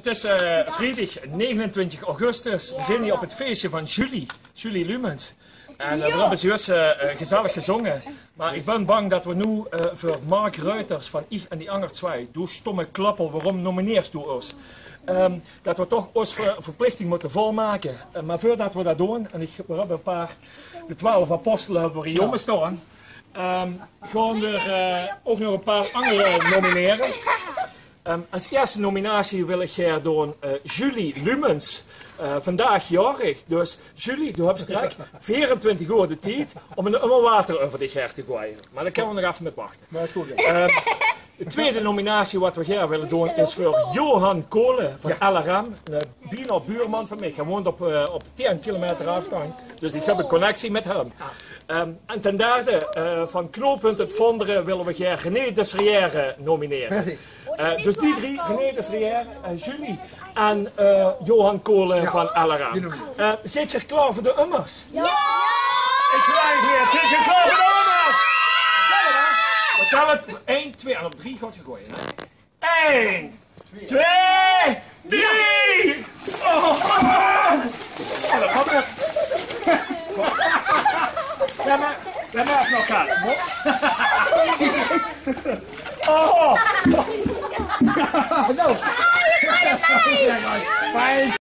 Het is vrijdag 29 augustus. We zijn hier op het feestje van Julie Lumens. En we hebben zojuist gezellig gezongen. Maar ik ben bang dat we nu voor Mark Ruiters van Ich en die Anger 2, doe stomme klappel, waarom nomineerst u ons? Dat we toch ons verplichting moeten volmaken. Maar voordat we dat doen, en we hebben een paar, de 12 apostelen hebben we hier jongen staan, gaan we ook nog een paar andere nomineren. Als eerste nominatie wil ik doen Julie Lumens. Vandaag jarig. Dus Julie, je hebt straks 24 uur de tijd om een emmer water over dich her te gooien. Maar daar kunnen we nog even met wachten. De tweede nominatie wat we hier willen doen is voor Johan Kolen van LRM. Een bijna buurman van mij. Hij woont op 10 kilometer afstand. Dus ik heb een connectie met hem. En ten derde, van Knooppunt het Vonderen willen we graag René Desrière nomineren. Precies. Dus die drie, René Desrière, Julie en Johan Kolen van LRM. Zit je klaar voor de ummers? Ja! Ik vraag het weer. Zit je klaar voor de ummers? We tellen het 1, 2 en op 3 gaat je gooien. 1, 2, 3! Dat gaat het. We hebben even nog gaan. Oh! Nou.